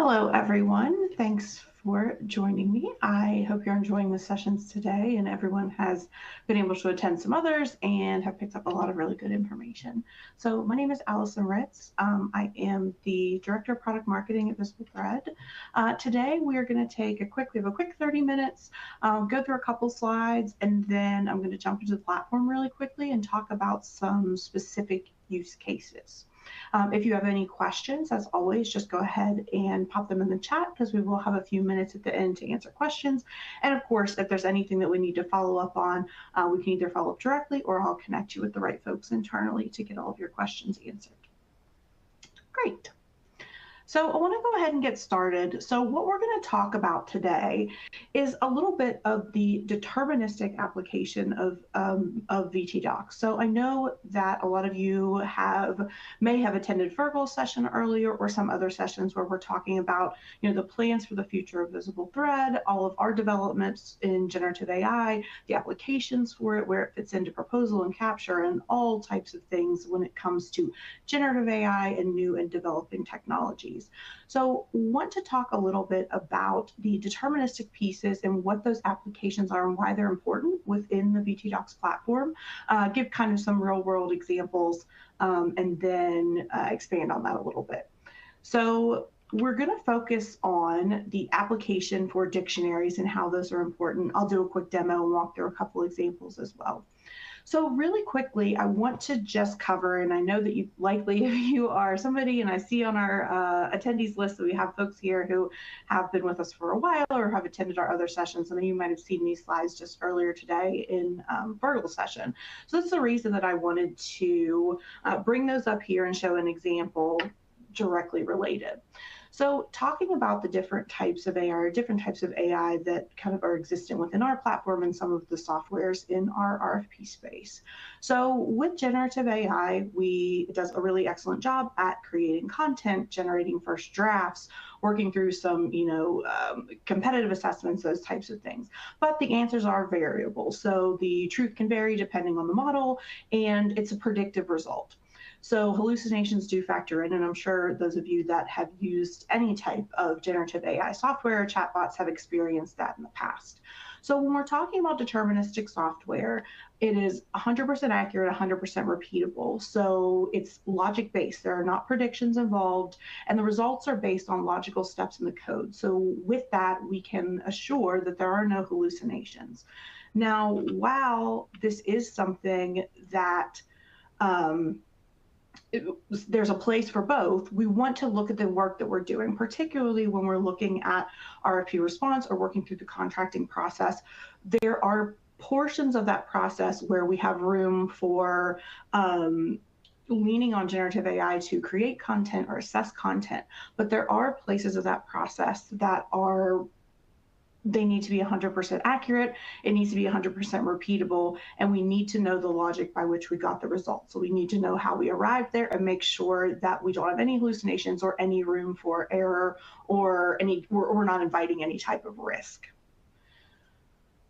Hello, everyone. Thanks for joining me. I hope you're enjoying the sessions today and everyone has been able to attend some others and have picked up a lot of really good information. So my name is Allison Ritz. I am the Director of Product Marketing at VisibleThread. Today, we are going to take we have a quick 30 minutes, go through a couple slides, and then I'm going to jump into the platform really quickly and talk about some specific use cases. If you have any questions, as always, just go ahead and pop them in the chat because we will have a few minutes at the end to answer questions. And of course, if there's anything that we need to follow up on, we can either follow up directly or I'll connect you with the right folks internally to get all of your questions answered. Great. So I want to go ahead and get started. So what we're going to talk about today is a little bit of the deterministic application of VT-Docs. So I know that a lot of you may have attended Fergal's session earlier or some other sessions where we're talking about, the plans for the future of VisibleThread, all of our developments in generative AI, the applications for it, where it fits into proposal and capture, and all types of things when it comes to generative AI and new and developing technologies. So want to talk a little bit about the deterministic pieces and what those applications are and why they're important within the VT-Docs platform, give kind of some real world examples, and then expand on that a little bit. So we're going to focus on the application for dictionaries and how those are important. I'll do a quick demo and walk through a couple examples as well. So really quickly, I want to just cover, and I know that you likely, if you are somebody, and I see on our attendees list that we have folks here who have been with us for a while or have attended our other sessions. Some of you might have seen these slides just earlier today in Fergal's session. So that's the reason that I wanted to bring those up here and show an example directly related. So talking about the different types of AI that kind of are existent within our platform and some of the softwares in our RFP space. So with generative AI, it does a really excellent job at creating content, generating first drafts, working through some, competitive assessments, those types of things. But the answers are variable. So the truth can vary depending on the model, and it's a predictive result. So hallucinations do factor in, and I'm sure those of you that have used any type of generative AI software or chatbots have experienced that in the past. So when we're talking about deterministic software, it is 100% accurate, 100% repeatable. So it's logic-based. There are not predictions involved, and the results are based on logical steps in the code. So with that, we can assure that there are no hallucinations. Now, while this is something that there's a place for both, we want to look at the work that we're doing, particularly when we're looking at RFP response or working through the contracting process. There are portions of that process where we have room for leaning on generative AI to create content or assess content, but there are places of that process that they need to be 100% accurate, it needs to be 100% repeatable, and we need to know the logic by which we got the results. So we need to know how we arrived there and make sure that we don't have any hallucinations or any room for error or we're not inviting any type of risk.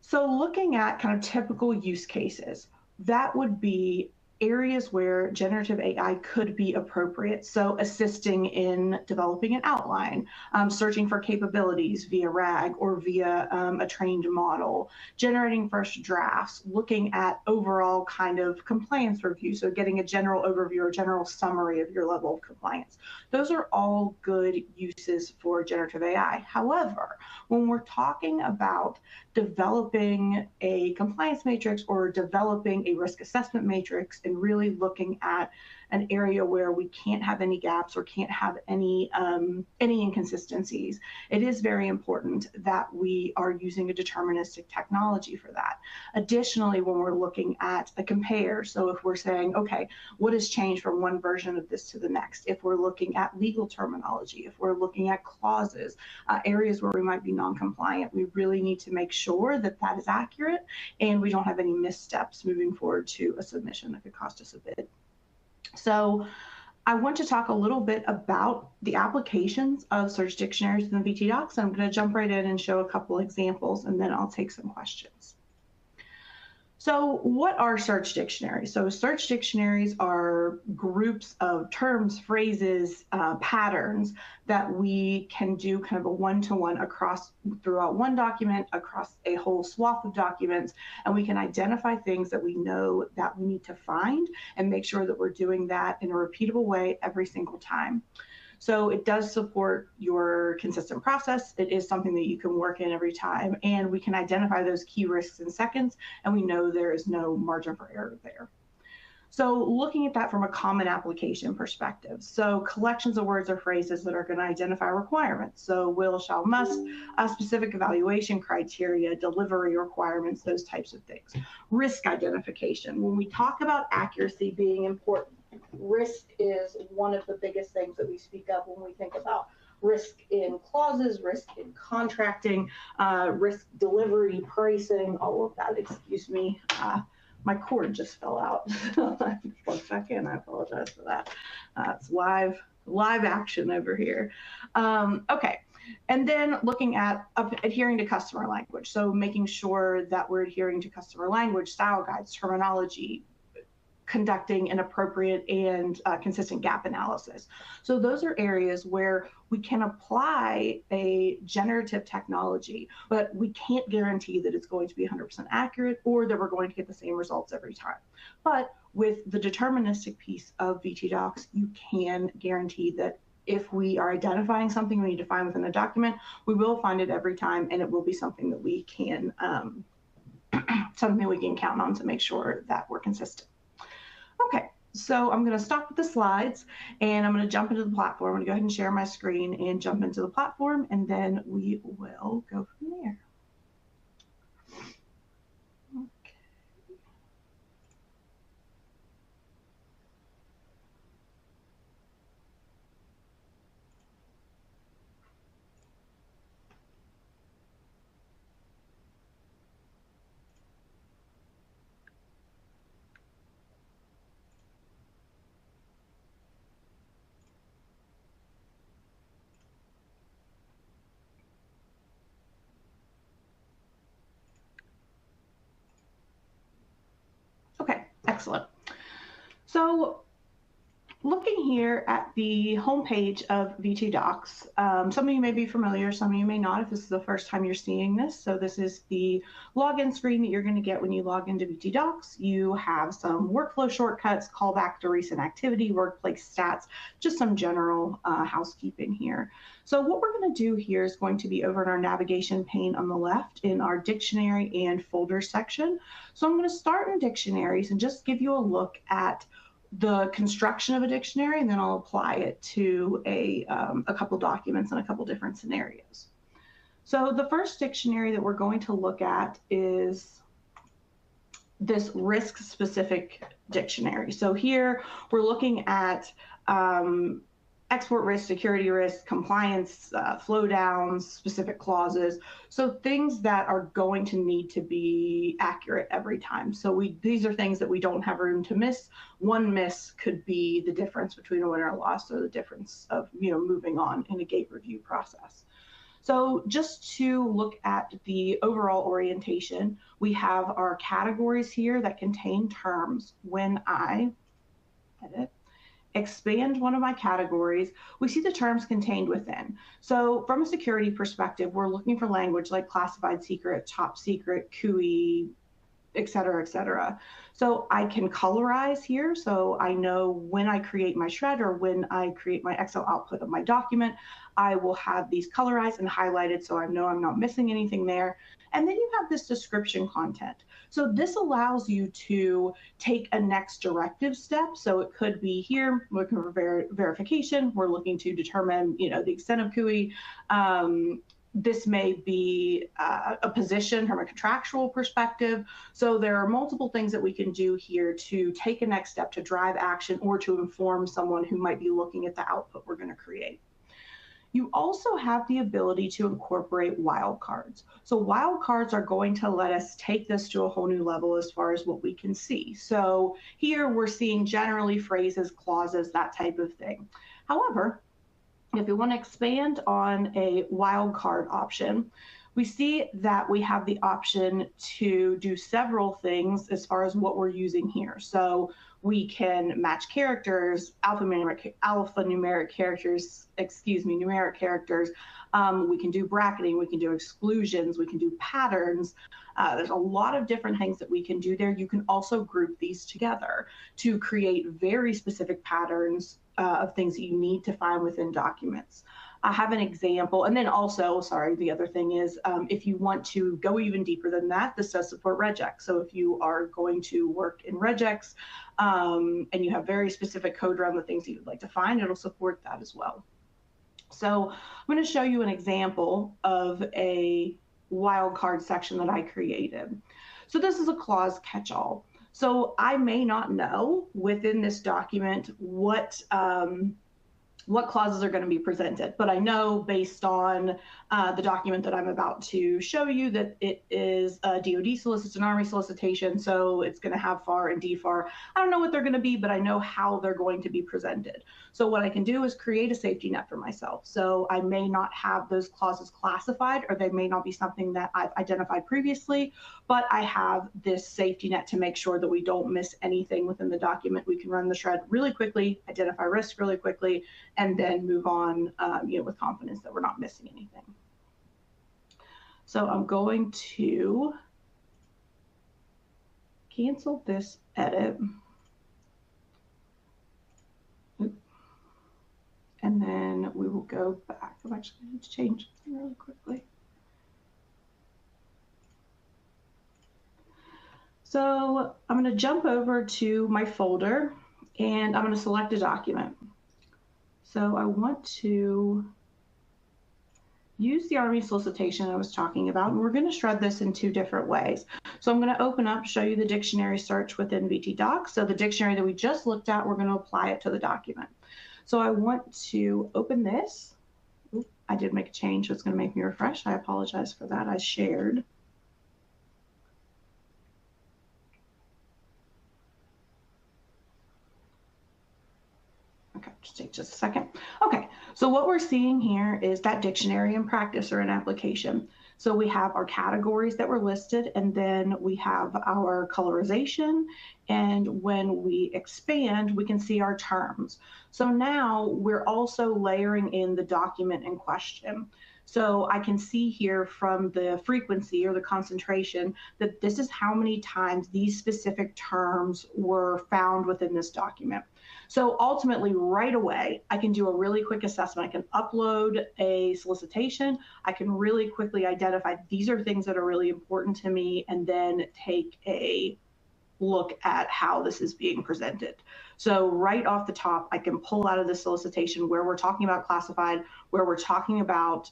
So looking at kind of typical use cases, that would be areas where generative AI could be appropriate. So assisting in developing an outline, searching for capabilities via RAG or via a trained model, generating first drafts, looking at overall kind of compliance review. So getting a general overview or general summary of your level of compliance. Those are all good uses for generative AI. However, when we're talking about developing a compliance matrix or developing a risk assessment matrix and really looking at an area where we can't have any gaps or can't have any inconsistencies, it is very important that we are using a deterministic technology for that. Additionally, when we're looking at a compare, so if we're saying, okay, what has changed from one version of this to the next? If we're looking at legal terminology, if we're looking at clauses, areas where we might be non-compliant, we really need to make sure that that is accurate and we don't have any missteps moving forward to a submission that could cost us a bid. So I want to talk a little bit about the applications of search dictionaries in the VT-Docs. I'm going to jump right in and show a couple examples, and then I'll take some questions. So what are search dictionaries? So search dictionaries are groups of terms, phrases, patterns that we can do kind of a one-to-one across throughout one document, across a whole swath of documents, and we can identify things that we know that we need to find and make sure that we're doing that in a repeatable way every single time. So it does support your consistent process. It is something that you can work in every time, and we can identify those key risks in seconds, and we know there is no margin for error there. So looking at that from a common application perspective, so collections of words or phrases that are going to identify requirements. So will, shall, must, specific evaluation criteria, delivery requirements, those types of things. Risk identification. When we talk about accuracy being important, risk is one of the biggest things that we speak of when we think about risk in clauses, risk in contracting, risk delivery, pricing, all of that. Excuse me. My cord just fell out. I plugged back in. I apologize for that. It's live action over here. Okay. And then looking at adhering to customer language. So making sure that we're adhering to customer language, style guides, terminology, conducting an appropriate and consistent gap analysis. So those are areas where we can apply a generative technology, but we can't guarantee that it's going to be 100% accurate or that we're going to get the same results every time. But with the deterministic piece of VTDocs, you can guarantee that if we are identifying something we need to find within a document, we will find it every time, and it will be something that we can count on to make sure that we're consistent. Okay, so I'm going to stop with the slides, and I'm going to jump into the platform. I'm going to go ahead and share my screen and jump into the platform, and then we will go from there. Okay, excellent. So looking here at the homepage of VTDocs, some of you may be familiar, some of you may not if this is the first time you're seeing this. So this is the login screen that you're going to get when you log into VTDocs. You have some workflow shortcuts, callback to recent activity, workplace stats, just some general housekeeping here. So what we're going to do here is going to be over in our navigation pane on the left in our dictionary and folder section. So I'm going to start in dictionaries and just give you a look at the construction of a dictionary, and then I'll apply it to a couple documents and a couple different scenarios. So the first dictionary that we're going to look at is this risk-specific dictionary. So here we're looking at export risk, security risk, compliance, flow downs, specific clauses. So things that are going to need to be accurate every time. So these are things that we don't have room to miss. One miss could be the difference between a win or a loss, or the difference of moving on in a gate review process. So just to look at the overall orientation, we have our categories here that contain terms. When I expand one of my categories, we see the terms contained within. So from a security perspective, we're looking for language like classified secret, top secret, CUI, et cetera, et cetera. So I can colorize here. So I know when I create my shred or when I create my Excel output of my document, I will have these colorized and highlighted so I know I'm not missing anything there. And then you have this description content. So this allows you to take a next directive step. So it could be here, looking for verification. We're looking to determine, the extent of CUI. This may be a position from a contractual perspective. So there are multiple things that we can do here to take a next step to drive action or to inform someone who might be looking at the output we're going to create. You also have the ability to incorporate wildcards. So wildcards are going to let us take this to a whole new level as far as what we can see. So here we're seeing generally phrases, clauses, that type of thing. However, if you want to expand on a wildcard option, we see that we have the option to do several things as far as what we're using here. So we can match characters, numeric characters. We can do bracketing, we can do exclusions, we can do patterns. There's a lot of different things that we can do there. You can also group these together to create very specific patterns of things that you need to find within documents. I have an example, and then also, sorry, the other thing is if you want to go even deeper than that, this does support regex. So if you are going to work in regex and you have very specific code around the things that you'd like to find, it'll support that as well. So I'm going to show you an example of a wildcard section that I created. So this is a clause catch-all. So I may not know within this document what clauses are going to be presented, but I know based on the document that I'm about to show you that it is a DoD solicits an Army solicitation, so it's going to have FAR and DFAR. I don't know what they're going to be, but I know how they're going to be presented. So what I can do is create a safety net for myself. So I may not have those clauses classified, or they may not be something that I've identified previously, but I have this safety net to make sure that we don't miss anything within the document. We can run the shred really quickly, identify risk really quickly, and then move on with confidence that we're not missing anything. So I'm going to cancel this edit. And then we will go back. I'm actually going to change something really quickly. So I'm going to jump over to my folder and I'm going to select a document. So I want to use the Army solicitation I was talking about, and we're going to shred this in two different ways. So I'm going to open up, show you the dictionary search within VT Docs. So the dictionary that we just looked at, we're going to apply it to the document. So I want to open this. Oops, I did make a change, so it's going to make me refresh. I apologize for that. I shared. Okay, just take just a second. Okay, so what we're seeing here is that dictionary in practice or in application. So we have our categories that were listed, and then we have our colorization. And when we expand, we can see our terms. So now we're also layering in the document in question. So I can see here from the frequency or the concentration that this is how many times these specific terms were found within this document. So ultimately, right away, I can do a really quick assessment. I can upload a solicitation. I can really quickly identify these are things that are really important to me, and then take a look at how this is being presented. So right off the top, I can pull out of the solicitation where we're talking about classified, where we're talking about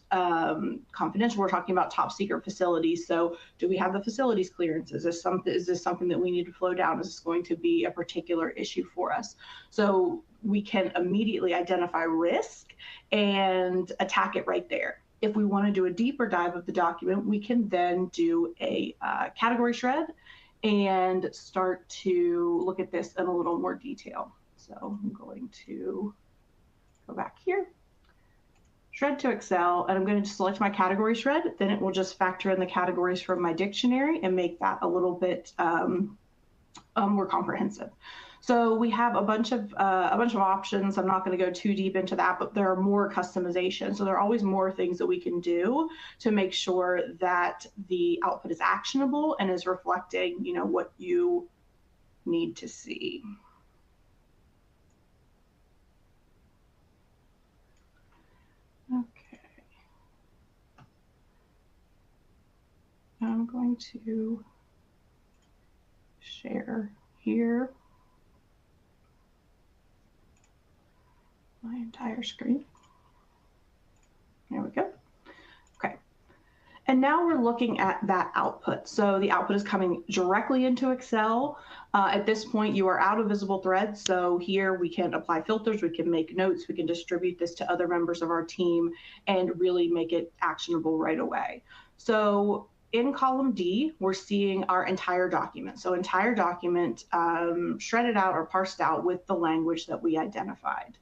confidential, we're talking about top secret facilities. So do we have the facilities clearance? Is this something that we need to flow down? Is this going to be a particular issue for us? So we can immediately identify risk and attack it right there. If we want to do a deeper dive of the document, we can then do a category shred and start to look at this in a little more detail. So I'm going to go back here, shred to Excel, and I'm going to select my category shred. Then it will just factor in the categories from my dictionary and make that a little bit more comprehensive. So we have a bunch of options. I'm not going to go too deep into that, but there are more customizations. So there are always more things that we can do to make sure that the output is actionable and is reflecting, what you need to see. Okay. I'm going to share here my entire screen. There we go. Okay. And now we're looking at that output. So the output is coming directly into Excel. At this point, you are out of VisibleThread. So here we can apply filters, we can make notes, we can distribute this to other members of our team and really make it actionable right away. So in column D, we're seeing our entire document. So entire document shredded out or parsed out with the language that we identified.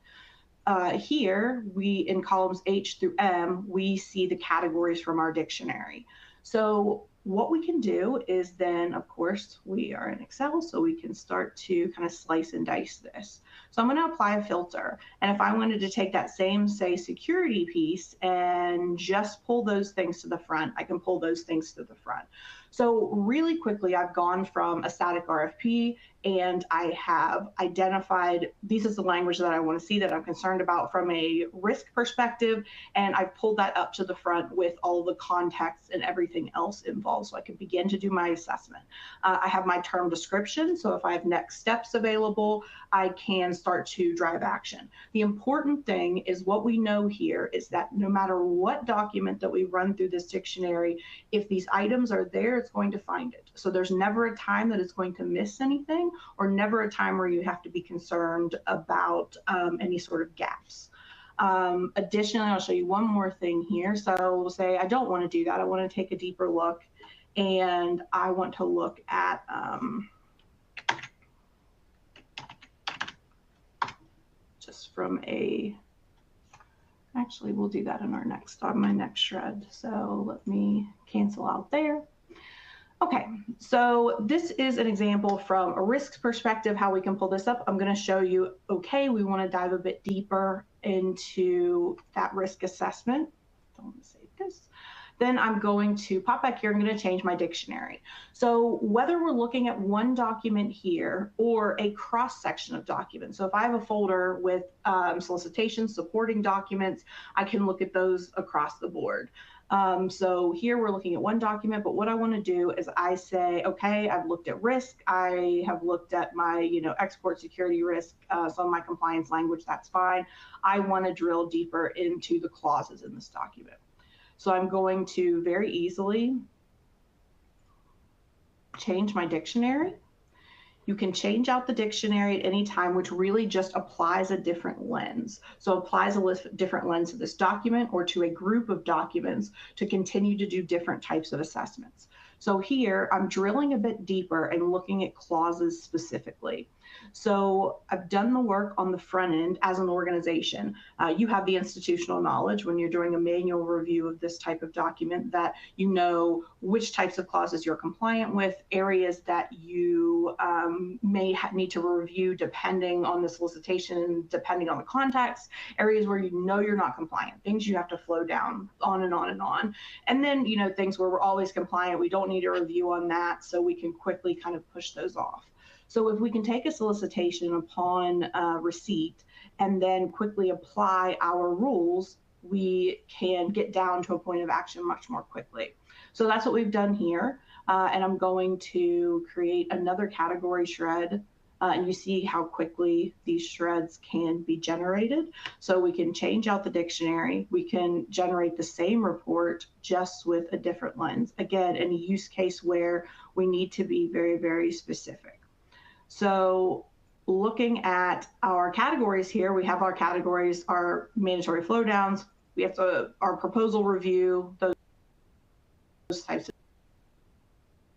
here, in columns H through M, we see the categories from our dictionary. So what we can do is then, of course, we are in Excel, so we can start to kind of slice and dice this. So I'm going to apply a filter. And if I wanted to take that same, say, security piece and just pull those things to the front, I can pull those things to the front. So really quickly, I've gone from a static RFP and I have identified, this is the language that I want to see, that I'm concerned about from a risk perspective, and I've pulled that up to the front with all the context and everything else involved so I can begin to do my assessment. I have my term description, so if I have next steps available, I can start to drive action. The important thing is what we know here is that no matter what document that we run through this dictionary, if these items are there, it's going to find it. So there's never a time that it's going to miss anything, or never a time where you have to be concerned about any sort of gaps. Additionally, I'll show you one more thing here. So we'll say I don't want to do that. I want to take a deeper look, and I want to look at just from a, actually we'll do that in our next, on my next shred. So let me cancel out there. Okay, so this is an example from a risk perspective, how we can pull this up. I'm going to show you, okay, we want to dive a bit deeper into that risk assessment. Don't want to save this. Then I'm going to pop back here. I'm going to change my dictionary. So whether we're looking at one document here or a cross section of documents. So if I have a folder with solicitations, supporting documents, I can look at those across the board. So here we're looking at one document, but what I want to do is I say, okay, I've looked at risk. I have looked at my, export security risk, some of my compliance language, that's fine. I want to drill deeper into the clauses in this document. So I'm going to very easily change my dictionary. You can change out the dictionary at any time, which really just applies a different lens. So applies a different lens to this document or to a group of documents to continue to do different types of assessments. So here I'm drilling a bit deeper and looking at clauses specifically. So I've done the work on the front end as an organization. You have the institutional knowledge when you're doing a manual review of this type of document that you know which types of clauses you're compliant with, areas that you may need to review depending on the solicitation, depending on the context, areas where you know you're not compliant, things you have to flow down, on and on and on. And then, things where we're always compliant, we don't need a review on that, so we can quickly kind of push those off. So if we can take a solicitation upon receipt and then quickly apply our rules, we can get down to a point of action much more quickly. So that's what we've done here. And I'm going to create another category shred. And you see how quickly these shreds can be generated. So we can change out the dictionary. We can generate the same report just with a different lens. Again, in a use case where we need to be very, very specific. So looking at our categories here, we have our categories, our mandatory flow downs, we have our proposal review, those types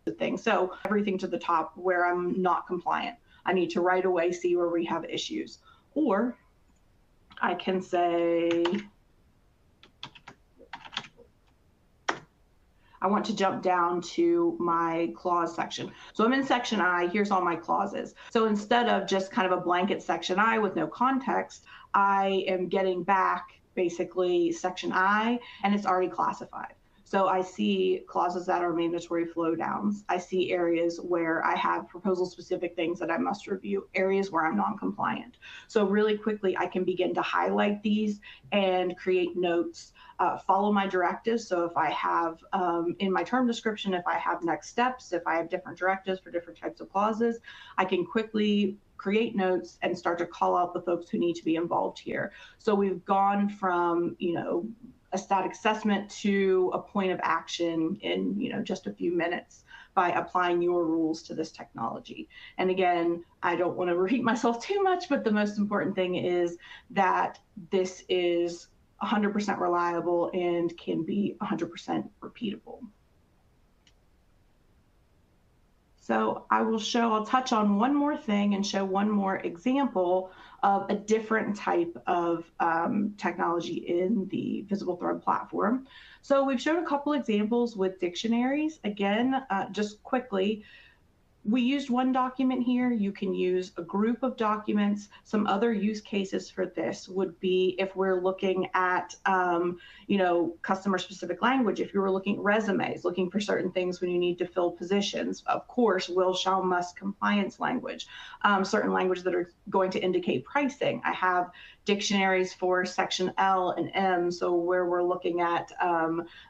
of things. So everything to the top where I'm not compliant, I need to right away see where we have issues. Or I can say, I want to jump down to my clause section. So I'm in section I, here's all my clauses. So instead of just kind of a blanket section I with no context, I am getting back basically section I, and it's already classified. So I see clauses that are mandatory flow downs. I see areas where I have proposal specific things that I must review, areas where I'm non-compliant. So really quickly, I can begin to highlight these and create notes, follow my directives. So if I have in my term description, if I have next steps, if I have different directives for different types of clauses, I can quickly create notes and start to call out the folks who need to be involved here. So we've gone from, a static assessment to a point of action in just a few minutes by applying your rules to this technology. And again, I don't want to repeat myself too much, but the most important thing is that this is 100% reliable and can be 100% repeatable. So I'll touch on one more thing and show one more example of a different type of technology in the VisibleThread platform. So we've shown a couple examples with dictionaries. Again, just quickly, we used one document here. You can use a group of documents. Some other use cases for this would be if we're looking at, customer specific language. If you were looking at resumes, looking for certain things when you need to fill positions, of course, will, shall, must compliance language, certain languages that are going to indicate pricing. I have dictionaries for section L and M. So where we're looking at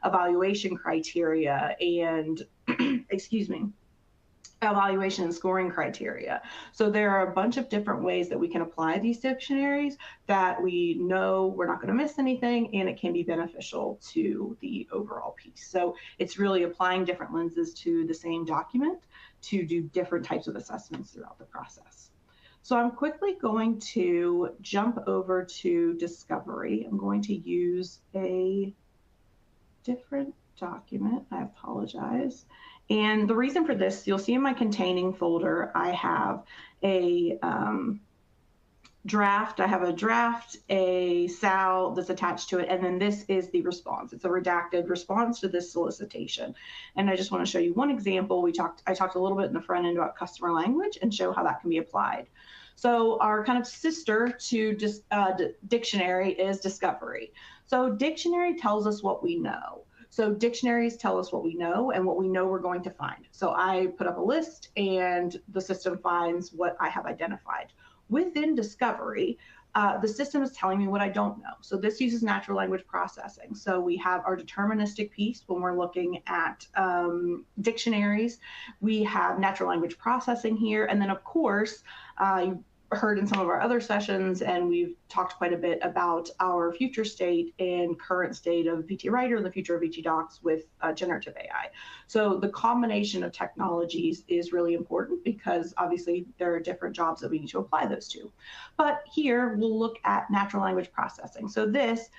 evaluation criteria and, excuse me, evaluation and scoring criteria. So there are a bunch of different ways that we can apply these dictionaries that we know we're not going to miss anything, and it can be beneficial to the overall piece. So it's really applying different lenses to the same document to do different types of assessments throughout the process. So I'm quickly going to jump over to Discovery. I'm going to use a different document. I apologize. And the reason for this, you'll see in my containing folder, I have a draft. I have a draft, a SAL that's attached to it, and then this is the response. It's a redacted response to this solicitation. And I just want to show you one example. I talked a little bit in the front end about customer language and show how that can be applied. So our kind of sister to dictionary is Discovery. So dictionary tells us what we know. So dictionaries tell us what we know and what we know we're going to find. So I put up a list and the system finds what I have identified. Within Discovery, the system is telling me what I don't know. So this uses natural language processing. So we have our deterministic piece when we're looking at dictionaries. We have natural language processing here. And then of course, you heard in some of our other sessions, and we've talked quite a bit about our future state and current state of VT Writer and the future of VT Docs with generative AI. So the combination of technologies is really important because obviously there are different jobs that we need to apply those to. But here we'll look at natural language processing. So this,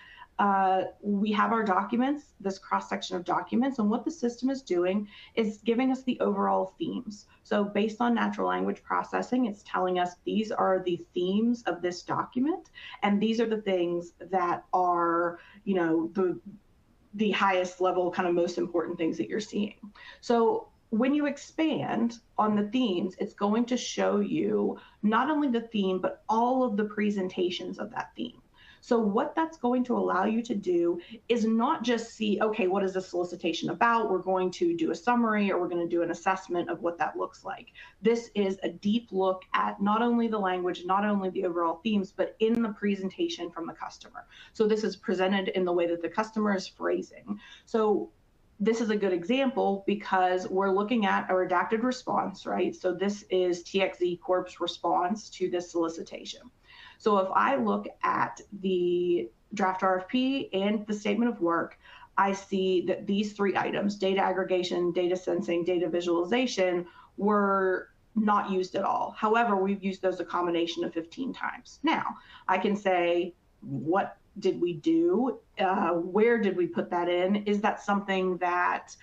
we have our documents, this cross-section of documents, and what the system is doing is giving us the overall themes. So based on natural language processing, it's telling us these are the themes of this document, and these are the things that are, the highest level, kind of most important things that you're seeing. So when you expand on the themes, it's going to show you not only the theme, but all of the presentations of that theme. So what that's going to allow you to do is not just see, okay, what is the solicitation about? We're going to do a summary or we're going to do an assessment of what that looks like. This is a deep look at not only the language, not only the overall themes, but in the presentation from the customer. So this is presented in the way that the customer is phrasing. So this is a good example because we're looking at a redacted response, right? So this is TXZ Corp's response to this solicitation. So if I look at the draft RFP and the statement of work, I see that these three items, data aggregation, data sensing, data visualization, were not used at all. However, we've used those a combination of 15 times. Now, I can say, what did we do? Where did we put that in? Is that something that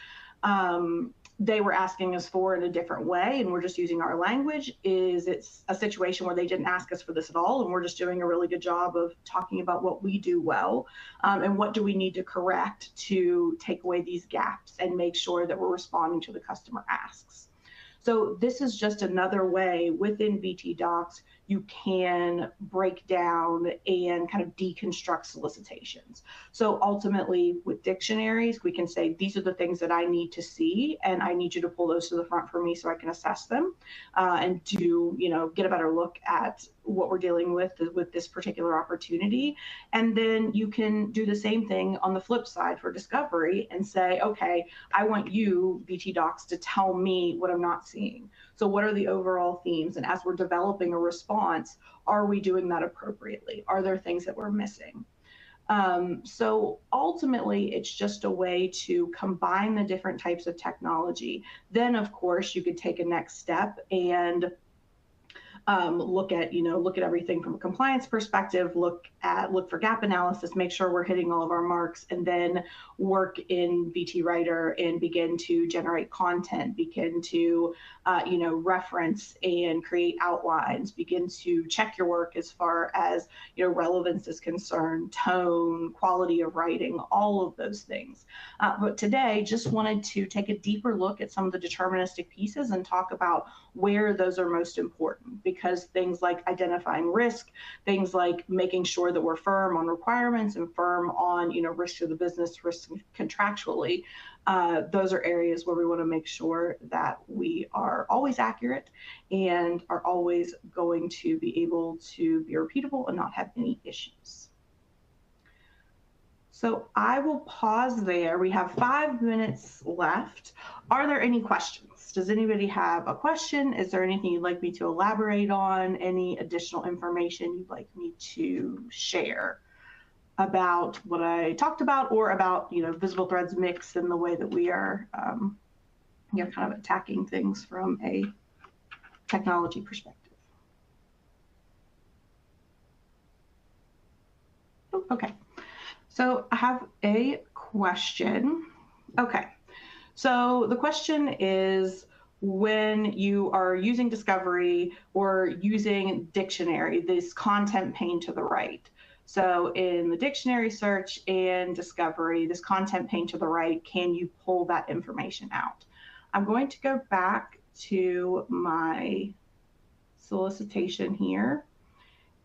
they were asking us for in a different way and we're just using our language? Is it a situation where they didn't ask us for this at all and we're just doing a really good job of talking about what we do well, and what do we need to correct to take away these gaps and make sure that we're responding to the customer asks? So this is just another way within VT Docs you can break down and kind of deconstruct solicitations. So ultimately with dictionaries, we can say, these are the things that I need to see, and I need you to pull those to the front for me so I can assess them and do, get a better look at what we're dealing with this particular opportunity. And then you can do the same thing on the flip side for discovery and say, okay, I want you, VT Docs, to tell me what I'm not seeing. So what are the overall themes? And as we're developing a response, are we doing that appropriately? Are there things that we're missing? So ultimately, it's just a way to combine the different types of technology. Then, of course, you could take a next step and look at everything from a compliance perspective, look for gap analysis, make sure we're hitting all of our marks, and then work in VT Writer and begin to generate content, begin to reference and create outlines, begin to check your work as far as relevance is concerned, tone, quality of writing, all of those things. But today, just wanted to take a deeper look at some of the deterministic pieces and talk about where those are most important, because things like identifying risk, things like making sure that we're firm on requirements and firm on risk to the business, risk contractually, those are areas where we want to make sure that we are always accurate and are always going to be able to be repeatable and not have any issues. So I will pause there. We have 5 minutes left. Are there any questions? Does anybody have a question? Is there anything you'd like me to elaborate on? Any additional information you'd like me to share about what I talked about, or about VisibleThread's mix and the way that we are kind of attacking things from a technology perspective? Oh, okay. So I have a question. Okay, so the question is, when you are using Discovery or using Dictionary, this content pane to the right. So in the Dictionary search and Discovery, this content pane to the right, can you pull that information out? I'm going to go back to my solicitation here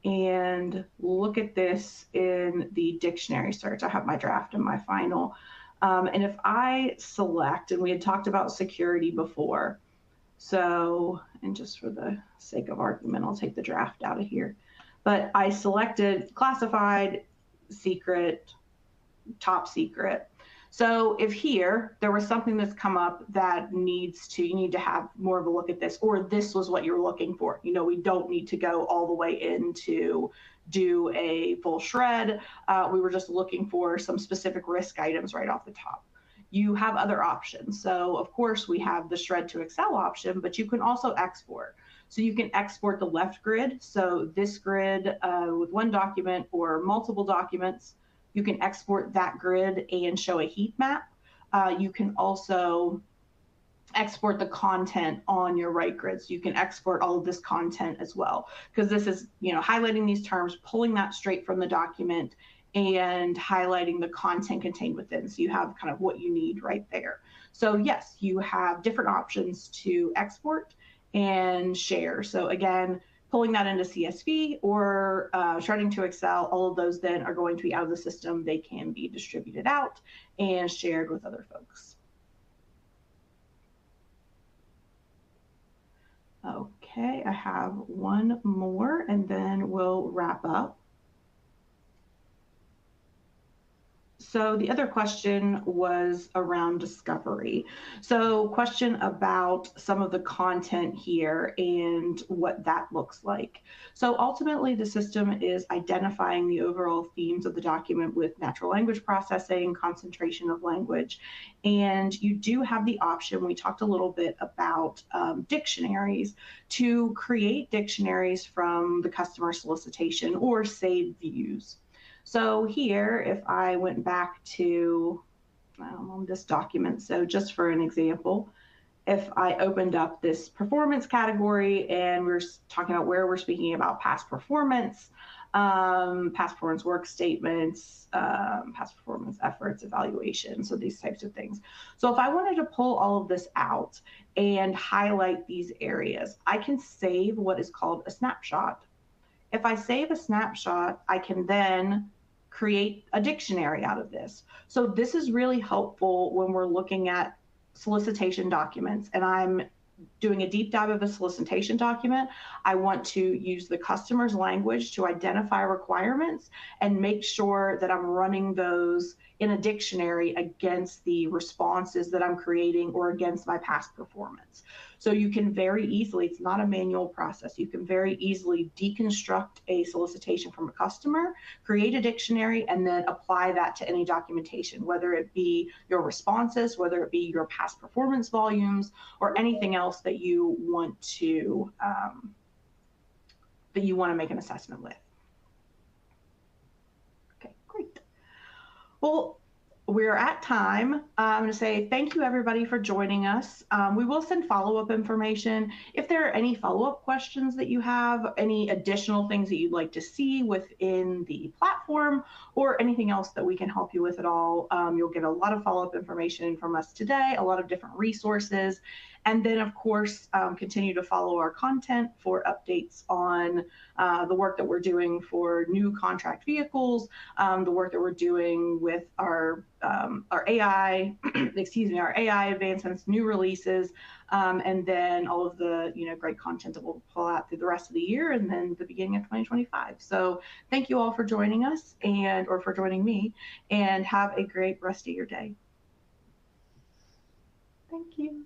and look at this in the Dictionary search. I have my draft and my final. And if I select, and we had talked about security before, so, and just for the sake of argument, I'll take the draft out of here. But I selected classified, secret, top secret. So if here there was something that's come up that you need to have more of a look at this, or this was what you're looking for, we don't need to go all the way in to do a full shred. We were just looking for some specific risk items right off the top. You have other options. So of course we have the shred to Excel option, but you can also export. So you can export the left grid. So this grid with one document or multiple documents, you can export that grid and show a heat map. You can also export the content on your right grid. So you can export all of this content as well, because this is highlighting these terms, pulling that straight from the document, and highlighting the content contained within. So you have kind of what you need right there. So yes, you have different options to export and share. So again, pulling that into CSV or shredding to Excel, all of those then are going to be out of the system. They can be distributed out and shared with other folks. Okay, I have one more and then we'll wrap up. So the other question was around discovery. So question about some of the content here and what that looks like. So ultimately the system is identifying the overall themes of the document with natural language processing, concentration of language. And you do have the option, we talked a little bit about dictionaries, to create dictionaries from the customer solicitation or saved views. So here, if I went back to this document, so just for an example, if I opened up this performance category and we're talking about where we're speaking about past performance work statements, past performance efforts, evaluation, so these types of things. So if I wanted to pull all of this out and highlight these areas, I can save what is called a snapshot. If I save a snapshot, I can then create a dictionary out of this. So this is really helpful when we're looking at solicitation documents and I'm doing a deep dive of a solicitation document. I want to use the customer's language to identify requirements and make sure that I'm running those in a dictionary against the responses that I'm creating or against my past performance. So you can very easily, it's not a manual process, you can very easily deconstruct a solicitation from a customer, create a dictionary, and then apply that to any documentation, whether it be your responses, whether it be your past performance volumes, or anything else that you want to that you want to make an assessment with. Okay, great. Well, we're at time. I'm going to say thank you, everybody, for joining us. We will send follow-up information. If there are any follow-up questions that you have, any additional things that you'd like to see within the platform, or anything else that we can help you with at all, you'll get a lot of follow-up information from us today, a lot of different resources. And then, of course, continue to follow our content for updates on the work that we're doing for new contract vehicles, the work that we're doing with our AI, our AI advancements, new releases, and then all of the great content that we'll pull out through the rest of the year and then the beginning of 2025. So thank you all for joining us or for joining me, and have a great rest of your day. Thank you.